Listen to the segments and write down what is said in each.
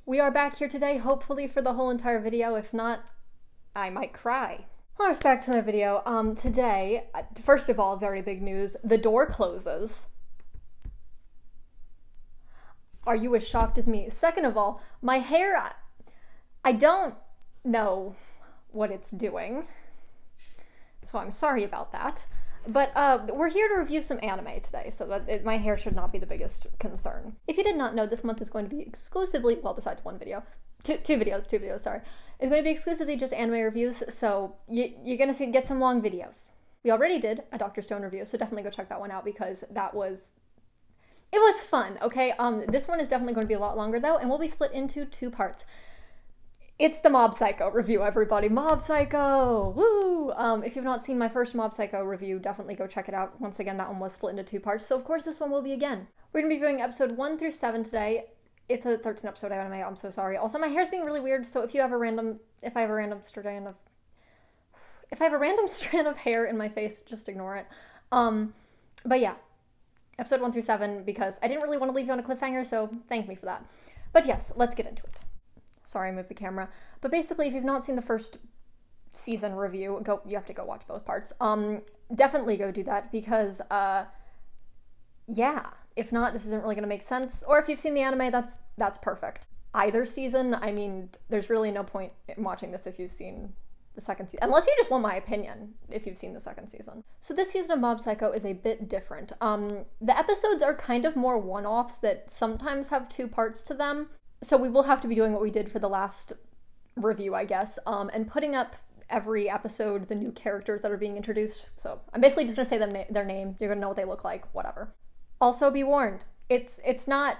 We are back here today, hopefully for the whole entire video. If not, I might cry. Well, let's back to the video. Today, first of all, very big news. The door closes. Are you as shocked as me? Second of all, my hair, I don't know what it's doing. So I'm sorry about that. But we're here to review some anime today, so that my hair should not be the biggest concern. If you did not know, this month is going to be exclusively, well, besides one video, two videos, sorry. It's going to be exclusively just anime reviews, so you're going to get some long videos. We already did a Dr. Stone review, so definitely go check that one out because it was fun, okay? This one is definitely going to be a lot longer though, and we'll be split into 2 parts. It's the Mob Psycho review, everybody. Mob Psycho! Woo! If you've not seen my first Mob Psycho review, definitely go check it out. Once again, that one was split into 2 parts, so of course this one will be again. We're going to be viewing episode 1 through 7 today. It's a 13 episode anime, I'm so sorry. Also, my hair's being really weird, so if I have a random strand of hair in my face, just ignore it. But yeah, episode 1 through 7, because I didn't really want to leave you on a cliffhanger, so thank me for that. But yes, let's get into it. Sorry, I moved the camera. But basically, if you've not seen the first season review, you have to go watch both parts. Definitely go do that because, yeah. If not, this isn't really going to make sense. Or if you've seen the anime, that's perfect. Either season, I mean, there's really no point in watching this if you've seen the second season. Unless you just want my opinion, if you've seen the second season. So this season of Mob Psycho is a bit different. The episodes are kind of more one-offs that sometimes have 2 parts to them. So we will have to be doing what we did for the last review, I guess, and putting up every episode the new characters that are being introduced. So I'm basically just going to say their name. You're going to know what they look like, whatever. Also be warned, it's not,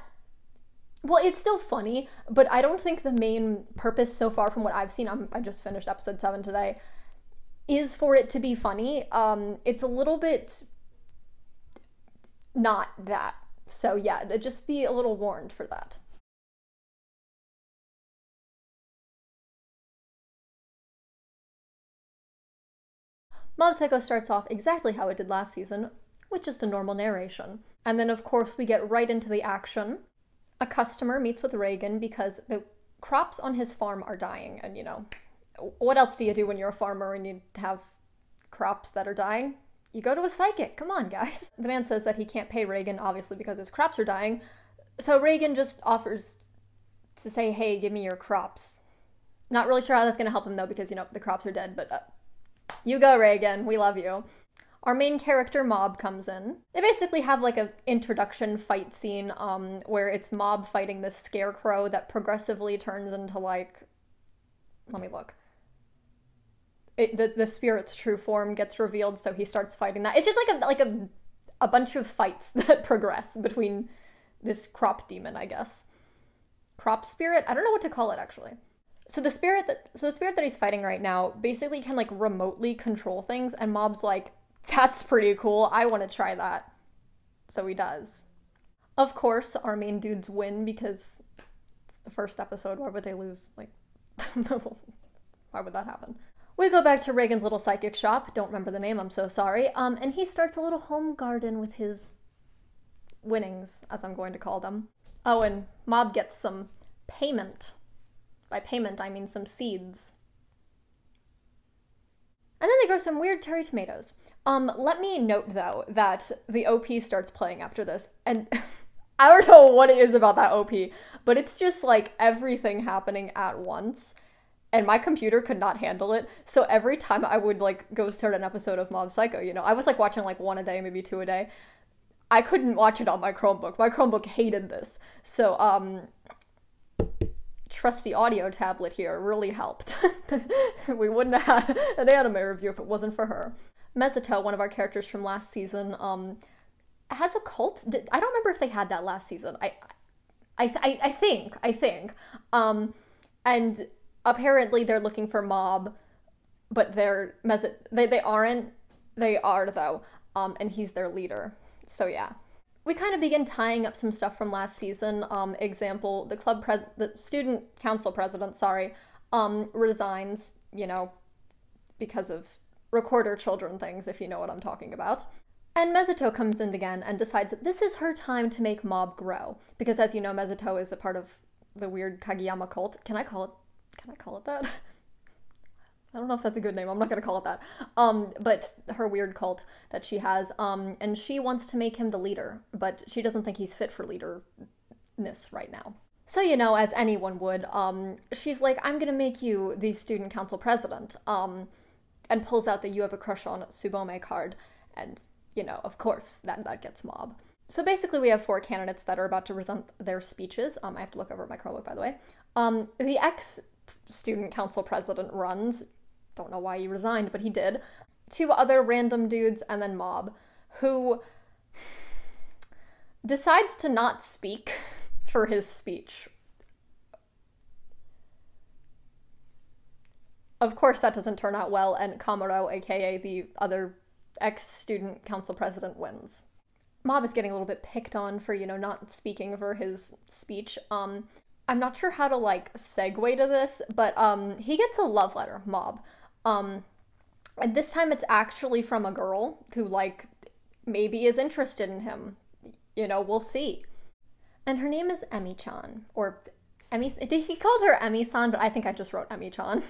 well, it's still funny, but I don't think the main purpose so far from what I've seen, I just finished episode 7 today, is for it to be funny. It's a little bit not that. So yeah, just be a little warned for that. Mob Psycho starts off exactly how it did last season, with just a normal narration. And then of course we get right into the action. A customer meets with Reagan because the crops on his farm are dying, and you know, what else do you do when you're a farmer and you have crops that are dying? You go to a psychic, come on guys. The man says that he can't pay Reagan, obviously because his crops are dying, so Reagan just offers to say, hey, give me your crops. Not really sure how that's gonna help him though, because you know, the crops are dead, but you go, Reagan, we love you. Our main character, Mob, comes in. They basically have like an introduction fight scene where it's Mob fighting this scarecrow that progressively turns into like, let me look. The spirit's true form gets revealed, so he starts fighting that. It's just like a bunch of fights that progress between this crop demon, I guess. Crop spirit? I don't know what to call it actually. So the spirit that he's fighting right now basically can like remotely control things, and Mob's like, that's pretty cool, I want to try that. So he does. Of course, our main dudes win because it's the first episode, why would they lose? Like, why would that happen? We go back to Reagan's little psychic shop, don't remember the name, I'm so sorry, and he starts a little home garden with his winnings, as I'm going to call them. Oh, and Mob gets some payment. By payment, I mean some seeds. And then they grow some weird cherry tomatoes. Let me note, though, that the OP starts playing after this, and I don't know what it is about that OP, but it's just, like, everything happening at once, and my computer could not handle it, so every time I would, like, go start an episode of Mob Psycho, you know, I was, like, watching, like, 1 a day, maybe 2 a day. I couldn't watch it on my Chromebook. My Chromebook hated this, so, trusty audio tablet here really helped. We wouldn't have had an anime review if it wasn't for her. Mezuto, one of our characters from last season, has a cult. I don't remember if they had that last season. I think. And apparently they're looking for Mob, but they aren't. They are though. And he's their leader. So yeah. We kind of begin tying up some stuff from last season. Example, the student council president, resigns, you know, because of recorder children things, if you know what I'm talking about. And Mezuto comes in again and decides that this is her time to make Mob grow. Because as you know, Mezuto is a part of the weird Kageyama cult. Can I call it that? I don't know if that's a good name. I'm not gonna call it that. But her weird cult that she has. And she wants to make him the leader, but she doesn't think he's fit for leaderness right now. So, you know, as anyone would, she's like, I'm gonna make you the student council president, and pulls out the "you have a crush on Tsubome" card, and, you know, of course, that gets mob. So basically we have 4 candidates that are about to present their speeches. I have to look over my Chromebook, by the way. The ex-student council president runs. Don't know why he resigned, but he did. 2 other random dudes, and then mob, who decides to not speak for his speech. Of course that doesn't turn out well, and Kamaro, aka the other ex-student council president, wins. Mob is getting a little bit picked on for, you know, not speaking for his speech. I'm not sure how to, like, segue to this, but he gets a love letter, Mob. And this time it's actually from a girl who, like, maybe is interested in him. You know, we'll see. And her name is Emi-chan, or Emi. He called her Emi-san, but I think I just wrote Emi-chan.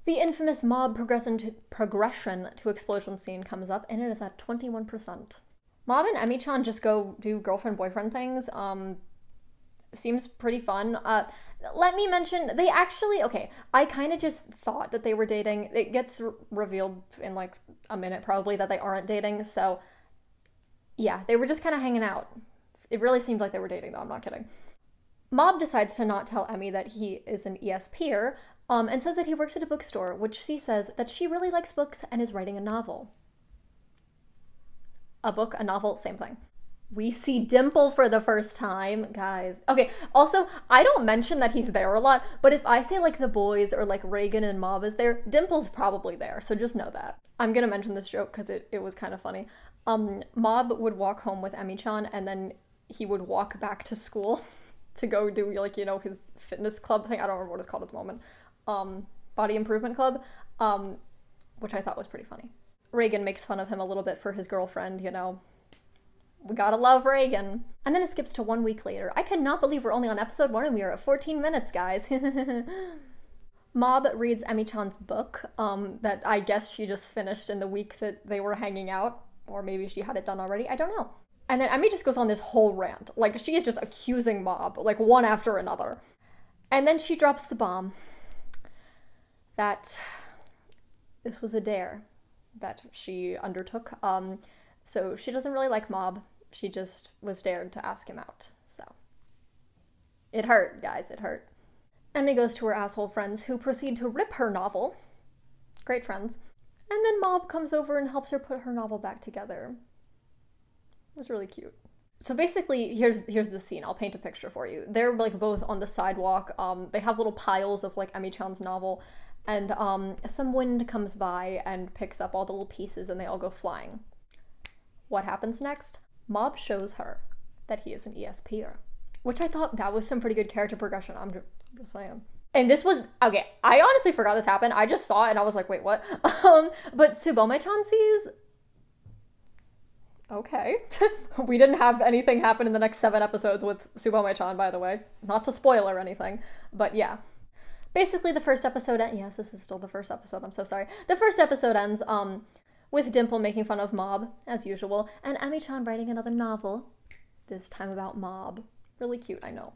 The infamous Mob progression to explosion scene comes up, and it is at 21%. Mob and Emi-chan just go do girlfriend-boyfriend things. Seems pretty fun. Let me mention, they actually, okay, I kind of just thought that they were dating. It gets revealed in like a minute probably that they aren't dating, so yeah, they were just kind of hanging out. It really seemed like they were dating though, I'm not kidding. Mob decides to not tell Emi that he is an ESPer, and says that he works at a bookstore, which she says that she really likes books and is writing a novel. A book, a novel, same thing. We see Dimple for the first time, guys. Okay, also, I don't mention that he's there a lot, but if I say like the boys or like Reagan and Mob is there, Dimple's probably there, so just know that. I'm gonna mention this joke because it was kind of funny. Mob would walk home with Emi-chan, and then he would walk back to school to go do, like, you know, his fitness club thing. I don't remember what it's called at the moment. Body improvement club, which I thought was pretty funny. Reagan makes fun of him a little bit for his girlfriend, you know. We gotta love Reagan. And then it skips to 1 week later. I cannot believe we're only on episode 1 and we are at 14 minutes, guys. Mob reads Emi-chan's book, that I guess she just finished in the week that they were hanging out. Or maybe she had it done already, I don't know. And then Emi just goes on this whole rant. Like, she is just accusing Mob, like, one after another. And then she drops the bomb that this was a dare that she undertook. So she doesn't really like Mob. She just was dared to ask him out. So it hurt, guys, it hurt. Emi goes to her asshole friends, who proceed to rip her novel. Great friends. And then Mob comes over and helps her put her novel back together. It was really cute. So basically, here's the scene. I'll paint a picture for you. They're like both on the sidewalk. They have little piles of like Emi-chan's novel, and some wind comes by and picks up all the little pieces, and they all go flying. What happens next? Mob shows her that he is an ESPer, which I thought that was some pretty good character progression. I'm just saying. And this was, okay, I honestly forgot this happened. I just saw it and I was like, wait, what? But Tsubome-chan sees, okay. We didn't have anything happen in the next 7 episodes with Tsubome-chan, by the way. Not to spoil or anything, but yeah. Basically, the first episode, yes, this is still the first episode, I'm so sorry. The first episode ends, with Dimple making fun of Mob, as usual, and Emi-chan writing another novel, this time about Mob. Really cute, I know.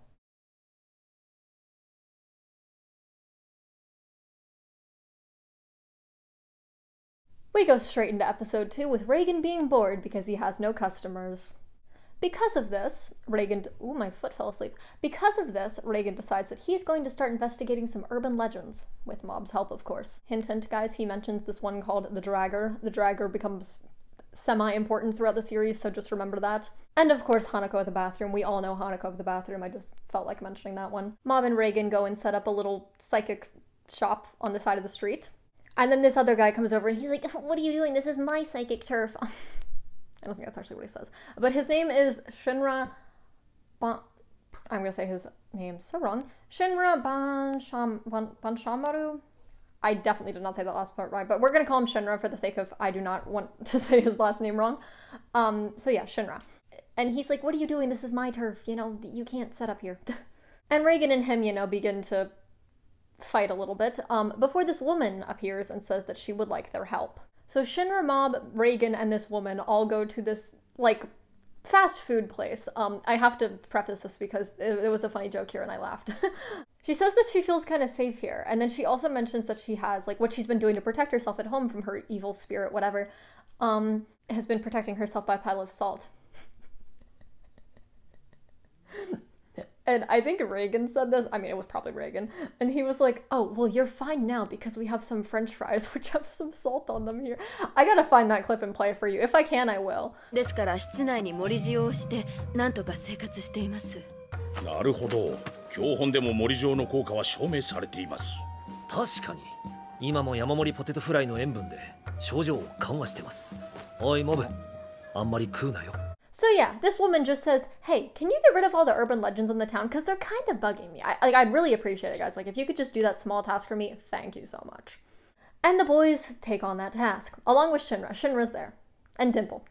We go straight into episode 2 with Reagan being bored because he has no customers. Because of this, ooh, my foot fell asleep. Because of this, Reagan decides that he's going to start investigating some urban legends, with Mob's help, of course. Hint, hint, guys, he mentions this one called the Dragger. The Dragger becomes semi-important throughout the series, so just remember that. And of course, Hanako of the Bathroom. We all know Hanako of the Bathroom. I just felt like mentioning that one. Mob and Reagan go and set up a little psychic shop on the side of the street. And then this other guy comes over and he's like, what are you doing? This is my psychic turf. I don't think that's actually what he says. But his name is Shinra I'm going to say his name so wrong. Shinra Banshamaru. I definitely did not say that last part right, but we're going to call him Shinra for the sake of I do not want to say his last name wrong. So yeah, Shinra. And he's like, what are you doing? This is my turf. You know, you can't set up here. And Reagan and him, begin to fight a little bit before this woman appears and says that she would like their help. So Shinra, Mob, Reagan, and this woman all go to this, fast food place. I have to preface this because it was a funny joke here and I laughed. She says that she feels kind of safe here, and then she also mentions that she has, what she's been doing to protect herself at home from her evil spirit, whatever, has been protecting herself by a pile of salt. And I think Reagan said this. I mean, it was probably Reagan. And he was like, oh, well, you're fine now because we have some French fries which have some salt on them here. I gotta find that clip and play it for you. If I can, I will. ですから室内に盛り塩をしてなんとか生活しています。なるほど。教本でも盛り塩の効果は証明されています。確かに。今も山盛りポテトフライの塩分で症状を緩和してます。おいモブ、あんまり食うなよ。So yeah, this woman just says, hey, can you get rid of all the urban legends in the town? Because they're kind of bugging me. I'd really appreciate it, guys. If you could just do that small task for me, thank you so much. And the boys take on that task, along with Shinra. Shinra's there. And Dimple.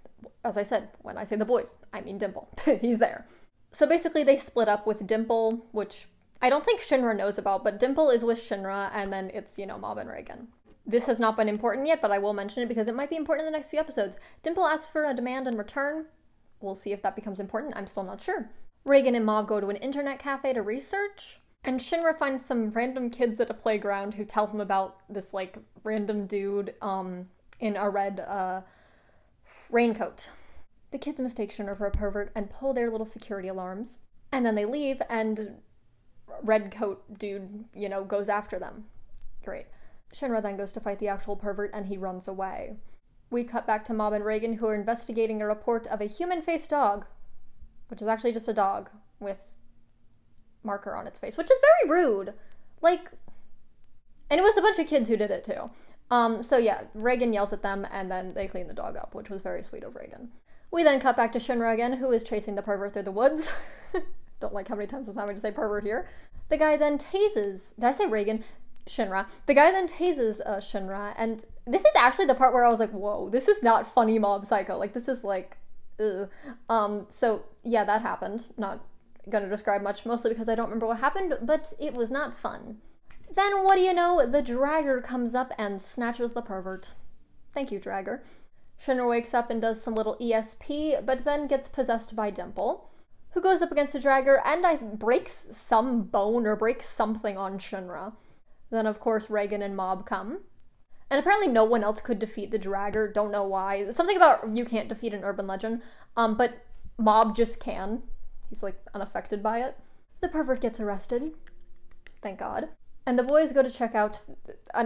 As I said, when I say the boys, I mean Dimple. He's there. So basically they split up with Dimple, which I don't think Shinra knows about, but Dimple is with Shinra, and then it's, Mob and Reagan. This has not been important yet, but I will mention it because it might be important in the next few episodes. Dimple asks for a demand in return. We'll see if that becomes important. I'm still not sure. Reagan and Mob go to an internet cafe to research, and Shinra finds some random kids at a playground who tell him about this, random dude in a red raincoat. The kids mistake Shinra for a pervert and pull their little security alarms. And then they leave, and red coat dude, goes after them. Great. Shinra then goes to fight the actual pervert, and he runs away. We cut back to Mob and Reagan, who are investigating a report of a human-faced dog, which is actually just a dog with marker on its face, which is very rude. And it was a bunch of kids who did it too. So yeah, Reagan yells at them, and then they clean the dog up, which was very sweet of Reagan. We then cut back to Shinra again, who is chasing the pervert through the woods. Don't like how many times this time I just say pervert here. The guy then tases, did I say Reagan? Shinra. The guy then tases Shinra, and this is actually the part where I was like, whoa, this is not funny Mob Psycho. This is ugh. So yeah, that happened. Not gonna describe much, mostly because I don't remember what happened, but it was not fun. Then what do you know, the Dragger comes up and snatches the pervert. Thank you, Dragger. Shinra wakes up and does some little ESP, but then gets possessed by Dimple, who goes up against the Dragger and breaks some bone or breaks something on Shinra. Then, of course, Reagan and Mob come. And apparently no one else could defeat the Dragger. Don't know why. Something about you can't defeat an urban legend. But Mob just can. He's, unaffected by it. The pervert gets arrested. Thank God. And the boys go to check out the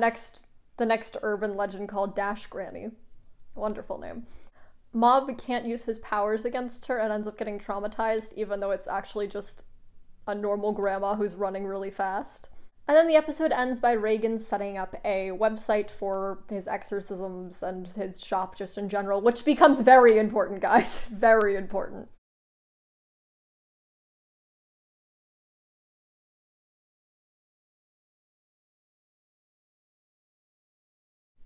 next urban legend called Dash Granny. Wonderful name. Mob can't use his powers against her and ends up getting traumatized, even though it's actually just a normal grandma who's running really fast. And then the episode ends by Reagan setting up a website for his exorcisms and his shop just in general, which becomes very important, guys. Very important.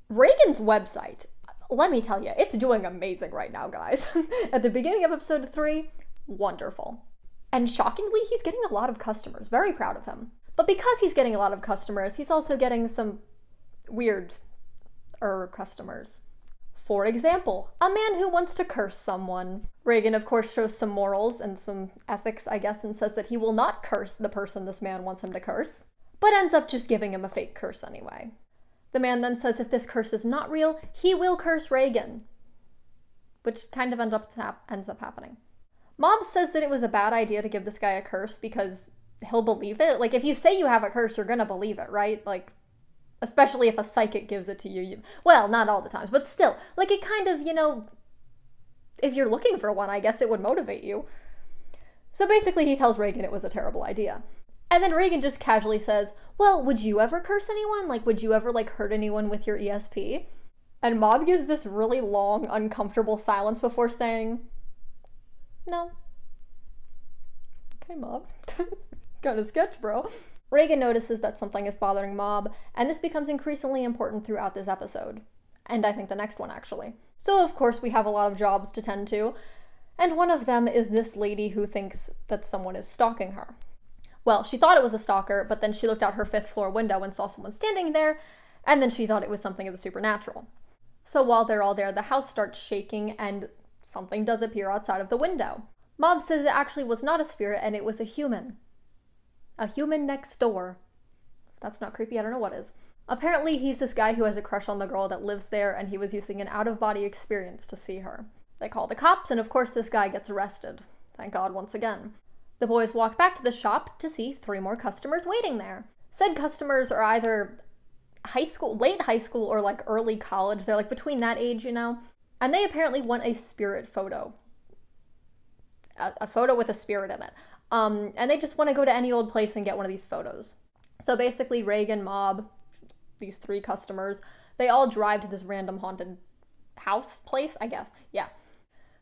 Reagan's website, let me tell you, it's doing amazing right now, guys. At the beginning of episode 3, wonderful. And shockingly, he's getting a lot of customers. Very proud of him. But because he's getting a lot of customers, he's also getting some weird customers. For example, a man who wants to curse someone. Reagan, of course, shows some morals and some ethics, I guess, and says that he will not curse the person this man wants him to curse, but ends up just giving him a fake curse anyway. The man then says if this curse is not real, he will curse Reagan, which kind of ends up happening. Mob says that it was a bad idea to give this guy a curse because he'll believe it. If you say you have a curse, you're gonna believe it, right? Especially if a psychic gives it to you. Well, not all the times, but still. It kind of, if you're looking for one, I guess it would motivate you. So basically he tells Reagan it was a terrible idea. And then Reagan just casually says, well, would you ever curse anyone? Would you ever, hurt anyone with your ESP? And Mob gives this really long, uncomfortable silence before saying, no. Okay, Mob. Kind of sketch, bro. Reagan notices that something is bothering Mob, and this becomes increasingly important throughout this episode. And I think the next one, actually. So, of course, we have a lot of jobs to tend to, and one of them is this lady who thinks that someone is stalking her. Well, she thought it was a stalker, but then she looked out her 5th floor window and saw someone standing there, and then she thought it was something of the supernatural. So while they're all there, the house starts shaking and something does appear outside of the window. Mob says it actually was not a spirit and it was a human. A human next door. If that's not creepy, I don't know what is. Apparently he's this guy who has a crush on the girl that lives there, and he was using an out-of-body experience to see her. They call the cops, and of course this guy gets arrested. Thank God once again. The boys walk back to the shop to see 3 more customers waiting there. Said customers are either late high school or like early college. They're like between that age, you know? And they apparently want a spirit photo. A photo with a spirit in it. And they just want to go to any old place and get one of these photos. So basically Reagan, Mob, these 3 customers, they all drive to this random haunted house place, I guess. Yeah.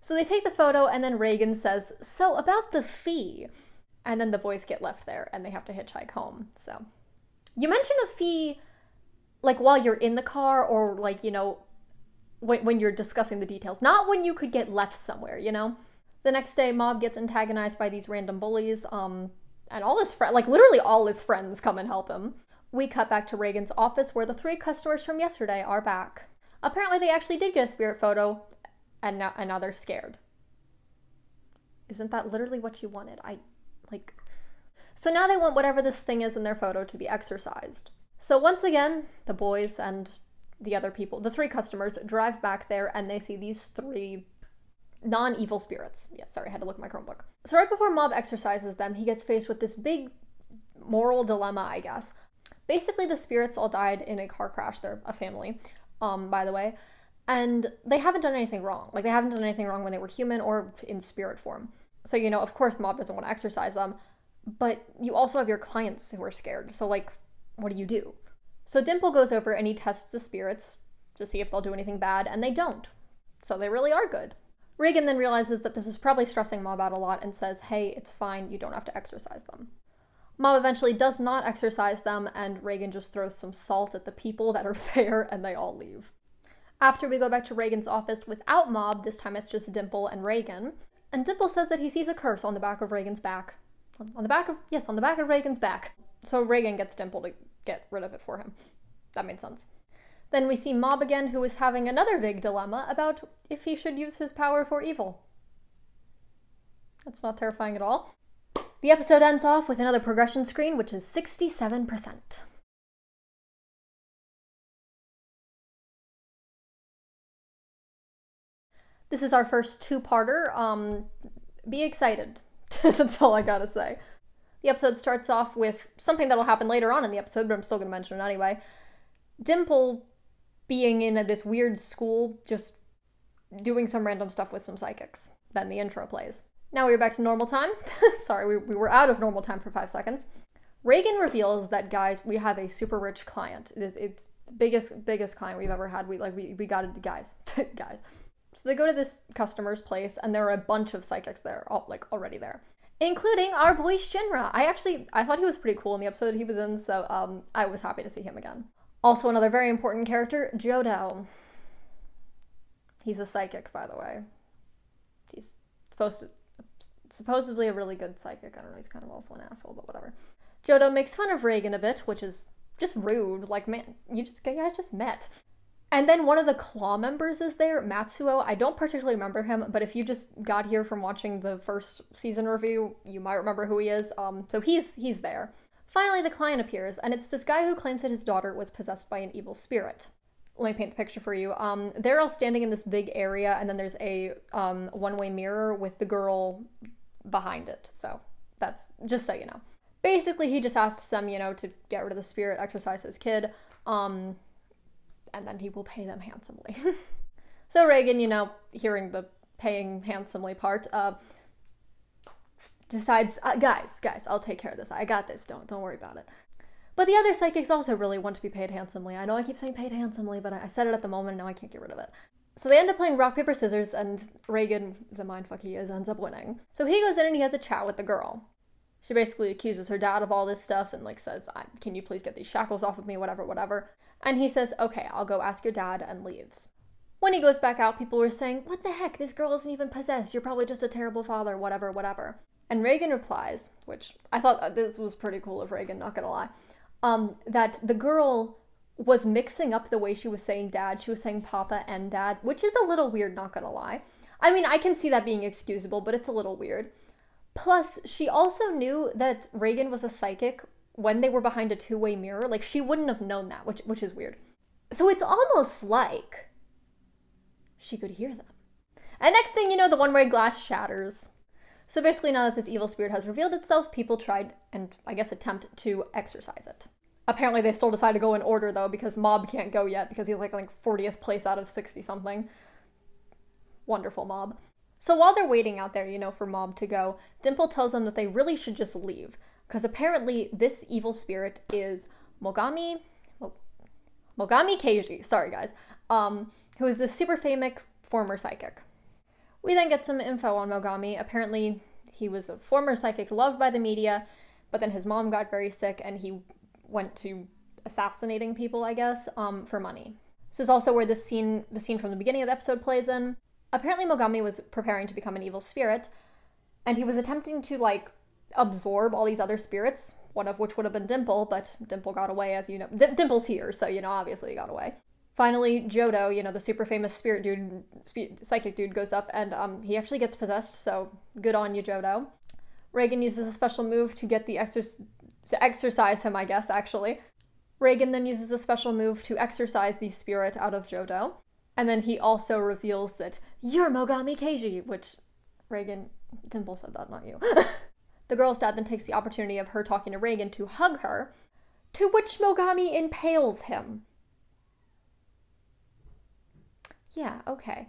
So they take the photo, and then Reagan says, "So about the fee." And then the boys get left there and they have to hitchhike home. So you mentioned a fee like while you're in the car, or like, you know, when you're discussing the details, not when you could get left somewhere, you know? The next day, Mob gets antagonized by these random bullies, and all his friends, like literally all his friends come and help him. We cut back to Reagan's office where the 3 customers from yesterday are back. Apparently they actually did get a spirit photo, and now they're scared. Isn't that literally what you wanted? So now they want whatever this thing is in their photo to be exorcised. So once again, the boys and the other people, the 3 customers, drive back there and they see these 3 non-evil spirits. Yes, sorry, I had to look at my Chromebook. So right before Mob exorcises them, he gets faced with this big moral dilemma, I guess. Basically, the spirits all died in a car crash. They're a family, by the way. And they haven't done anything wrong. Like, they haven't done anything wrong when they were human or in spirit form. So, you know, of course Mob doesn't want to exorcise them, but you also have your clients who are scared. So, like, what do? So Dimple goes over and he tests the spirits to see if they'll do anything bad, and they don't. So they really are good. Reagan then realizes that this is probably stressing Mob out a lot and says, "Hey, it's fine, you don't have to exorcise them." Mob eventually does not exorcise them, and Reagan just throws some salt at the people that are there, and they all leave. After we go back to Reagan's office without Mob, this time it's just Dimple and Reagan. And Dimple says that he sees a curse on the back of Reagan's back. On the back of Reagan's back. So Reagan gets Dimple to get rid of it for him. That made sense. Then we see Mob again, who is having another big dilemma about if he should use his power for evil. That's not terrifying at all. The episode ends off with another progression screen, which is 67%. This is our first 2-parter. Be excited. That's all I gotta say. The episode starts off with something that'll happen later on in the episode, but I'm still gonna mention it anyway. Dimple being in this weird school, just doing some random stuff with some psychics. Then the intro plays. Now we're back to normal time. Sorry, we were out of normal time for 5 seconds. Reagan reveals that, guys, we have a super rich client. It's the biggest client we've ever had. We got it, guys. Guys. So they go to this customer's place, and there are a bunch of psychics there, already there, including our boy Shinra. I thought he was pretty cool in the episode he was in, so I was happy to see him again. Also, another very important character, Jodo. He's a psychic, by the way. He's supposedly a really good psychic. I don't know, he's kind of also an asshole, but whatever. Jodo makes fun of Reagan a bit, which is just rude. Like, man, you guys just met. And then one of the Claw members is there, Matsuo. I don't particularly remember him, but if you just got here from watching the first season review, you might remember who he is. So he's there. Finally, the client appears, and it's this guy who claims that his daughter was possessed by an evil spirit. Let me paint the picture for you. They're all standing in this big area, and then there's a one-way mirror with the girl behind it. So that's just so you know. Basically, he just asks them, to get rid of the spirit, exorcise his kid, and then he will pay them handsomely. So Reagan, hearing the paying handsomely part, decides, guys, I'll take care of this. I got this. Don't worry about it. But the other psychics also really want to be paid handsomely. I know I keep saying paid handsomely, but I said it at the moment, and now I can't get rid of it. So they end up playing rock, paper, scissors, and Reagan, the mindfuck he is, ends up winning. So he goes in and he has a chat with the girl. She basically accuses her dad of all this stuff and says, "Can you please get these shackles off of me, whatever." And he says, "Okay, I'll go ask your dad," and leaves. When he goes back out, people were saying, "What the heck, this girl isn't even possessed, you're probably just a terrible father, whatever." And Reagan replies, which I thought this was pretty cool of Reagan, not gonna lie, that the girl was mixing up the way she was saying dad. She was saying papa and dad, which is a little weird, not gonna lie. I mean, I can see that being excusable, but it's a little weird. Plus, she also knew that Reagan was a psychic when they were behind a two-way mirror. Like, she wouldn't have known that, which is weird. So it's almost like she could hear them. And next thing you know, the one-way glass shatters. So basically, now that this evil spirit has revealed itself, people tried, and I guess attempt, to exorcise it. Apparently, they still decide to go in order, though, because Mob can't go yet, because he's like 40th place out of 60-something. Wonderful, Mob. So while they're waiting out there, you know, for Mob to go, Dimple tells them that they really should just leave, because apparently this evil spirit is Mogami Keiji, sorry guys, who is this super famous former psychic. We then get some info on Mogami. Apparently, he was a former psychic loved by the media, but then his mom got very sick and he went to assassinating people, I guess, for money. This is also where the scene from the beginning of the episode plays in. Apparently, Mogami was preparing to become an evil spirit, and he was attempting to, like, absorb all these other spirits, one of which would have been Dimple, but Dimple got away, as you know. Dimple's here, so, you know, obviously he got away. Finally, Jodo, you know, the super famous spirit dude, psychic dude, goes up, and he actually gets possessed, so good on you, Jodo. Reagan uses a special move to get to exorcise him, I guess, actually. Reagan then uses a special move to exorcise the spirit out of Jodo. And then he also reveals that, "You're Mogami Keiji," which, Reagan, Dimple said that, not you. The girl's dad then takes the opportunity of her talking to Reagan to hug her, to which Mogami impales him. Yeah, okay.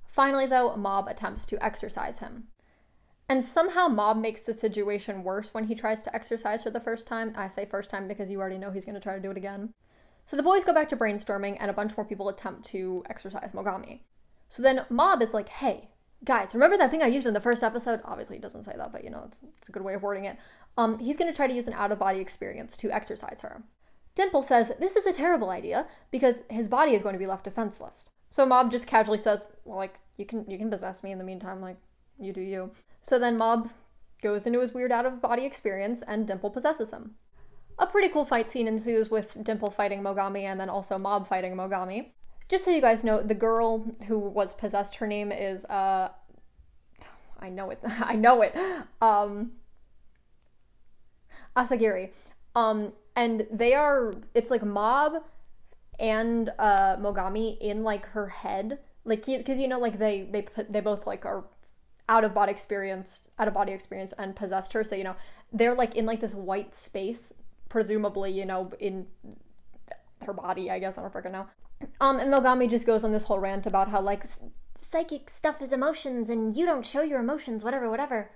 Finally, though, Mob attempts to exorcise him. And somehow Mob makes the situation worse when he tries to exorcise for the first time. I say first time because you already know he's going to try to do it again. So the boys go back to brainstorming, and a bunch more people attempt to exorcise Mogami. So then Mob is like, "Hey, guys, remember that thing I used in the first episode?" Obviously he doesn't say that, but you know, it's a good way of wording it. He's going to try to use an out-of-body experience to exorcise her. Dimple says this is a terrible idea because his body is going to be left defenseless. So Mob just casually says, "Well, like, you can possess me in the meantime, like, you do you." So then Mob goes into his weird out-of-body experience, and Dimple possesses him. A pretty cool fight scene ensues with Dimple fighting Mogami and then also Mob fighting Mogami. Just so you guys know, the girl who was possessed, her name is, I know it, Asagiri. And it's like Mob and Mogami in like her head, like, because you know, like they both like are out of body experience and possessed her, so you know they're like in like this white space, presumably, you know, in her body, I guess, I don't freaking know. And Mogami just goes on this whole rant about how like psychic stuff is emotions and you don't show your emotions, whatever.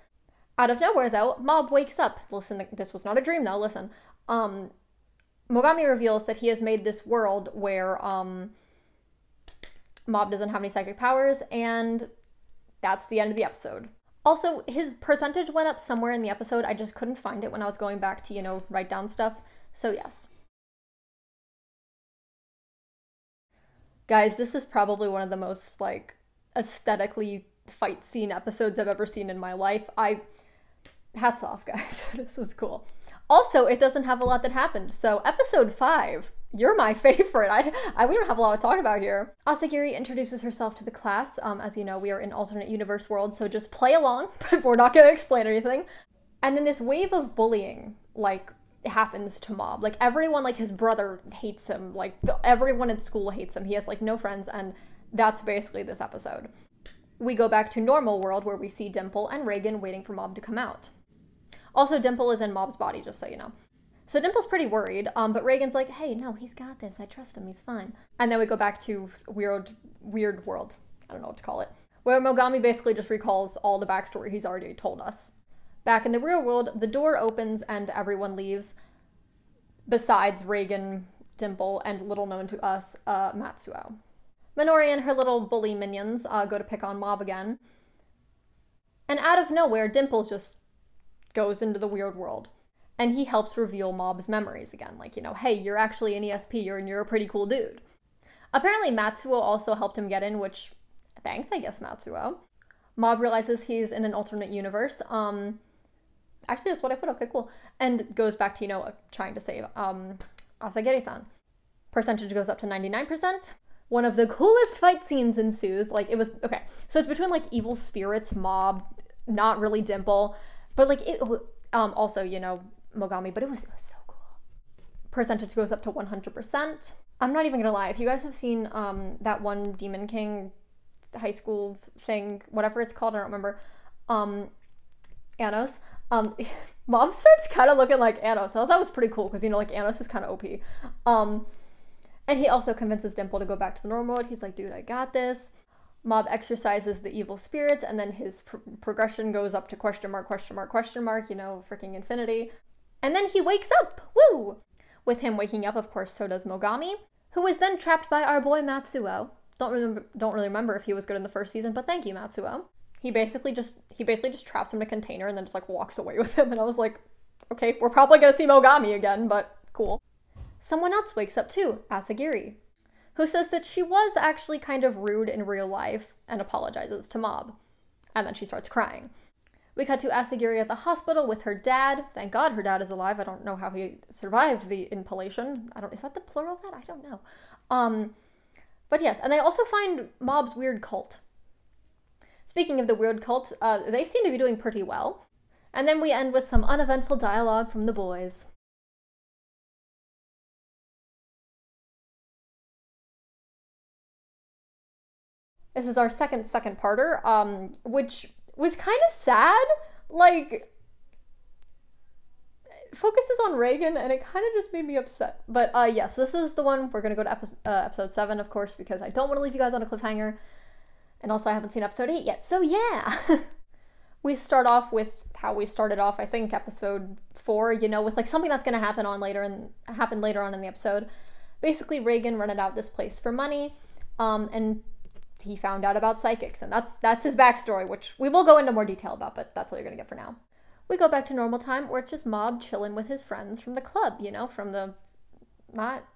Out of nowhere though, Mob wakes up. Listen, this was not a dream though, listen. Mogami reveals that he has made this world where Mob doesn't have any psychic powers, and that's the end of the episode. Also, his percentage went up somewhere in the episode. I just couldn't find it when I was going back to, you know, write down stuff. So yes. Guys, this is probably one of the most, like, aesthetically fight scene episodes I've ever seen in my life. Hats off, guys. This was cool. Also, it doesn't have a lot that happened. So episode 5, you're my favorite. We don't have a lot to talk about here. Asagiri introduces herself to the class. As you know, we are in alternate universe world, so just play along. We're not going to explain anything. And then this wave of bullying, like, happens to Mob. Like, everyone, like, his brother hates him. Like, everyone at school hates him. He has, like, no friends, and that's basically this episode. We go back to normal world, where we see Dimple and Reagan waiting for Mob to come out. Also, Dimple is in Mob's body, just so you know. So Dimple's pretty worried, but Reagan's like, "Hey, no, he's got this. I trust him. He's fine." And then we go back to weird world. I don't know what to call it. Where Mogami basically just recalls all the backstory he's already told us. Back in the real world, the door opens and everyone leaves, besides Reagan, Dimple, and little known to us, Matsuo. Minori and her little bully minions go to pick on Mob again. And out of nowhere, Dimple just goes into the weird world. And he helps reveal Mob's memories again. Like, you know, hey, you're actually an ESP, and you're a pretty cool dude. Apparently Matsuo also helped him get in, which, thanks, I guess, Matsuo. Mob realizes he's in an alternate universe, Actually, that's what I put. Okay, cool. And goes back to, you know, trying to save Asagiri-san. Percentage goes up to 99%. One of the coolest fight scenes ensues. Like, it was, okay, so it's between, like, evil spirits, mob, not really Dimple, but, like, it, also, you know, Mogami, but it was so cool. Percentage goes up to 100%. I'm not even gonna lie, if you guys have seen that one Demon King high school thing, whatever it's called, I don't remember, Anos, Mob starts kind of looking like Anos. I thought that was pretty cool, because, you know, like, Anos is kind of OP. And he also convinces Dimple to go back to the normal mode. He's like, dude, I got this. Mob exercises the evil spirits, and then his progression goes up to question mark, you know, freaking infinity. And then he wakes up! Woo! With him waking up, of course, so does Mogami, who is then trapped by our boy Matsuo. Don't really remember if he was good in the first season, but thank you, Matsuo. He basically just traps him in a container and then just, like, walks away with him, and I was like, okay, we're probably gonna see Mogami again, but cool. Someone else wakes up too, Asagiri, who says that she was actually kind of rude in real life and apologizes to Mob. And then she starts crying. We cut to Asagiri at the hospital with her dad. Thank God her dad is alive. I don't know how he survived the impalation. is that the plural of that? I don't know. But yes, and they also find Mob's weird cult. Speaking of the weird cult, they seem to be doing pretty well. And then we end with some uneventful dialogue from the boys. This is our second parter, which was kind of sad. Like, focuses on Reagan, and it kind of just made me upset. But yes, this is the one. We're gonna go to episode 7, of course, because I don't want to leave you guys on a cliffhanger. And also, I haven't seen episode 8 yet, so yeah! We start off with how we started off, I think, episode 4, you know, with, like, something that's gonna happen later on in the episode. Basically, Reagan rented out this place for money, and he found out about psychics, and that's his backstory, which we will go into more detail about, but that's all you're gonna get for now. We go back to normal time, where it's just Mob chilling with his friends from the club, you know, from the,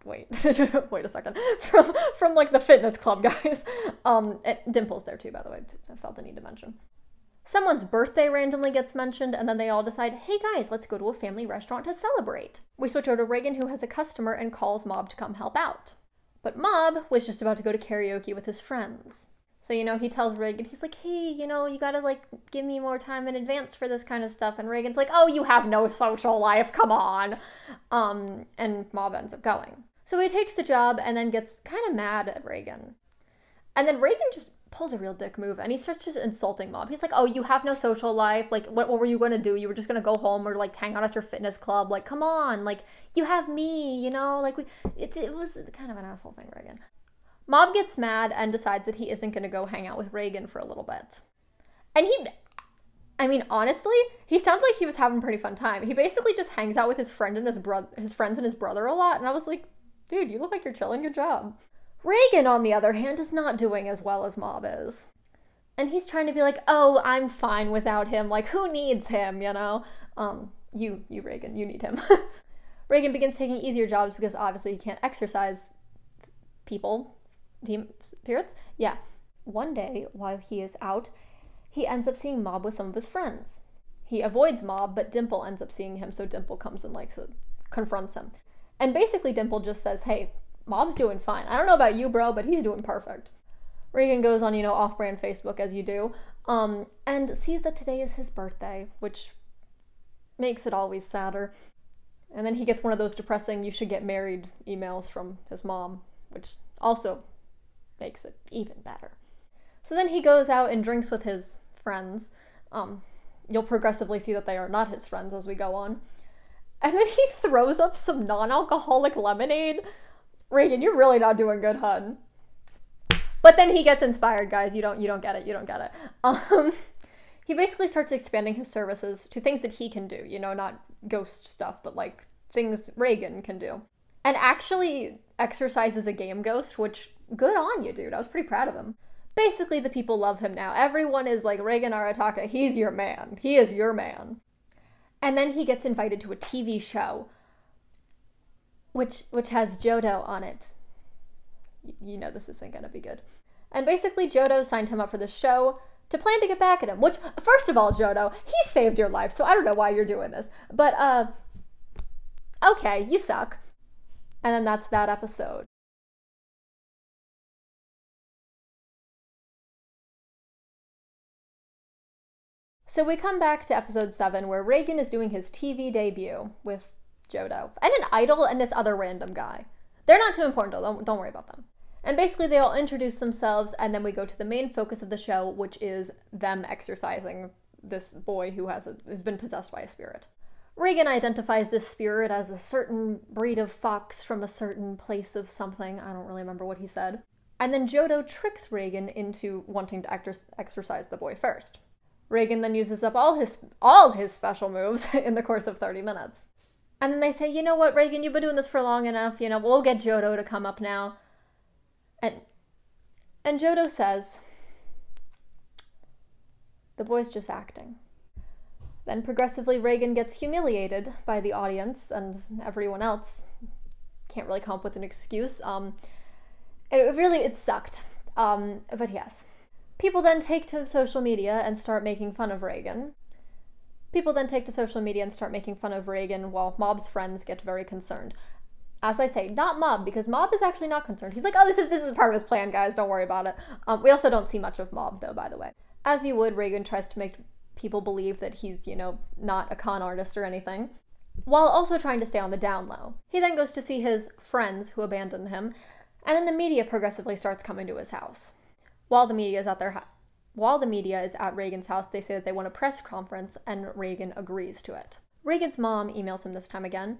wait a second, from like the fitness club guys. Dimple's there too, by the way, I felt the need to mention. Someone's birthday randomly gets mentioned, and then they all decide, hey guys, let's go to a family restaurant to celebrate. We switch over to Reagan, who has a customer, and calls Mob to come help out. But Mob was just about to go to karaoke with his friends. So, you know, he tells Reagan, he's like, hey, you know, you gotta, like, give me more time in advance for this kind of stuff. And Reagan's like, oh, you have no social life, come on. And Mob ends up going. So he takes the job and then gets kind of mad at Reagan. And then Reagan just pulls a real dick move, and he starts just insulting Mob. He's like, oh, you have no social life, like, what were you gonna do? You were just gonna go home or, like, hang out at your fitness club, like, come on, like, you have me, you know, like, it was kind of an asshole thing, Reagan. Mob gets mad and decides that he isn't gonna go hang out with Reagan for a little bit. And I mean, honestly, he sounded like he was having a pretty fun time. He basically just hangs out with his friends and his brother a lot, and I was like, dude, you look like you're chilling, good job. Reagan, on the other hand, is not doing as well as Mob is. And he's trying to be like, oh, I'm fine without him. Like, who needs him, you know? You, Reagan, you need him. Reagan begins taking easier jobs because obviously he can't exercise people, spirits. Yeah. One day, while he is out, he ends up seeing Mob with some of his friends. He avoids Mob, but Dimple ends up seeing him, so Dimple comes and, like, confronts him. And basically Dimple just says, hey, Mob's doing fine. I don't know about you, bro, but he's doing perfect. Reagan goes on, you know, off-brand Facebook, as you do, and sees that today is his birthday, which makes it always sadder. And then he gets one of those depressing, you should get married emails from his mom, which also makes it even better. So then he goes out and drinks with his friends. You'll progressively see that they are not his friends as we go on. And then he throws up some non-alcoholic lemonade. Reagan, you're really not doing good, hun. But then he gets inspired, guys. You don't get it. He basically starts expanding his services to things that he can do, you know, not ghost stuff, but like things Reagan can do. And actually exercises a game ghost, which, good on you, dude. I was pretty proud of him. Basically, the people love him now. Everyone is like, Reagan Arataka, he's your man. He is your man. And then he gets invited to a TV show, which has Jodo on it. You know this isn't gonna be good. And basically Jodo signed him up for the show to plan to get back at him, which, first of all, Jodo, he saved your life, so I don't know why you're doing this. But, okay, you suck. And then that's that episode. So we come back to episode 7, where Reagan is doing his TV debut with Jodo, and an idol, and this other random guy. They're not too important, though. Don't worry about them. And basically, they all introduce themselves, and then we go to the main focus of the show, which is them exorcising this boy who has been possessed by a spirit. Reagan identifies this spirit as a certain breed of fox from a certain place of something. I don't really remember what he said. And then Jodo tricks Reagan into wanting to exorcise the boy first. Reagan then uses up all his special moves in the course of 30 minutes. And then they say, you know what, Reagan, you've been doing this for long enough, we'll get Jodo to come up now. And Jodo says, the boy's just acting. Then progressively Reagan gets humiliated by the audience and everyone else. Can't really come up with an excuse. It sucked. But yes. People then take to social media and start making fun of Reagan. While Mob's friends get very concerned. As I say, not Mob, because Mob is actually not concerned. He's like, oh, this is part of his plan, guys, don't worry about it. We also don't see much of Mob, though, by the way. As you would, Reagan tries to make people believe that he's, not a con artist or anything, while also trying to stay on the down low. He then goes to see his friends who abandoned him, and then the media progressively starts coming to his house. While the media is at Reagan's house, they say that they want a press conference, and Reagan agrees to it. Reagan's mom emails him this time again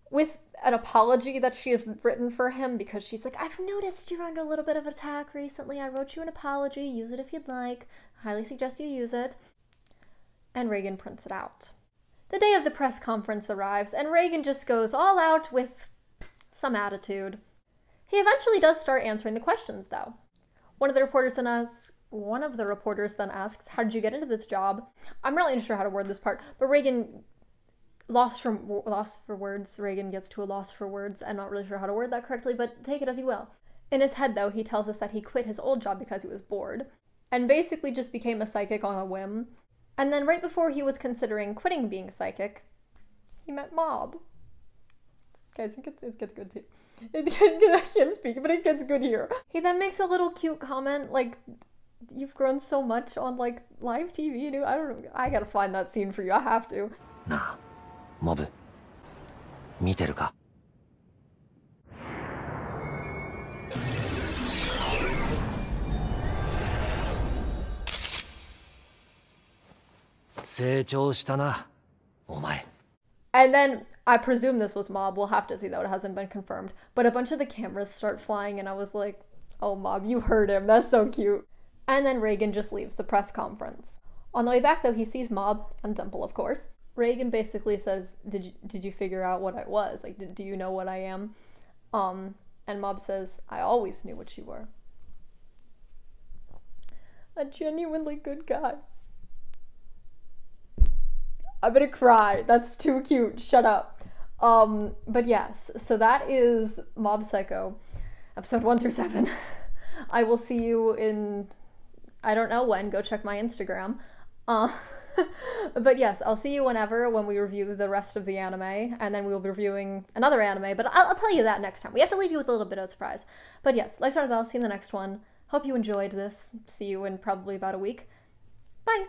with an apology that she has written for him, because she's like, I've noticed you're under a little bit of attack recently. I wrote you an apology. Use it if you'd like. Highly suggest you use it. And Reagan prints it out. The day of the press conference arrives, and Reagan just goes all out with some attitude. He eventually does start answering the questions, though. One of the reporters then asks, how did you get into this job? I'm really unsure how to word this part, but Reagan, lost for words, Reagan gets to a loss for words. I'm not really sure how to word that correctly, but take it as you will. In his head, though, he tells us that he quit his old job because he was bored, and basically just became a psychic on a whim. And then right before he was considering quitting being a psychic, he met Mob. Guys, it gets good too. I can't speak, but it gets good here. He then makes a little cute comment, like, you've grown so much on, like, live TV, dude. I don't know. I gotta find that scene for you. I have to. Na, Mob, 見てるか? 成長したな、お前. And then, I presume this was Mob. We'll have to see, though. It hasn't been confirmed. But a bunch of the cameras start flying, and I was like, oh, Mob, you heard him. That's so cute. And then Reagan just leaves the press conference. On the way back, though, he sees Mob and Dimple, of course. Reagan basically says, did you figure out what I was? Like, do you know what I am? And Mob says, I always knew what you were. A genuinely good guy. I'm gonna cry. That's too cute. Shut up. But yes, so that is Mob Psycho, episode 1 through 7. I will see you in, I don't know when, go check my Instagram. But yes, I'll see you when we review the rest of the anime, and then we'll be reviewing another anime, but I'll tell you that next time. We have to leave you with a little bit of a surprise. But yes, like, start the bell, see you in the next one. Hope you enjoyed this. See you in probably about a week. Bye!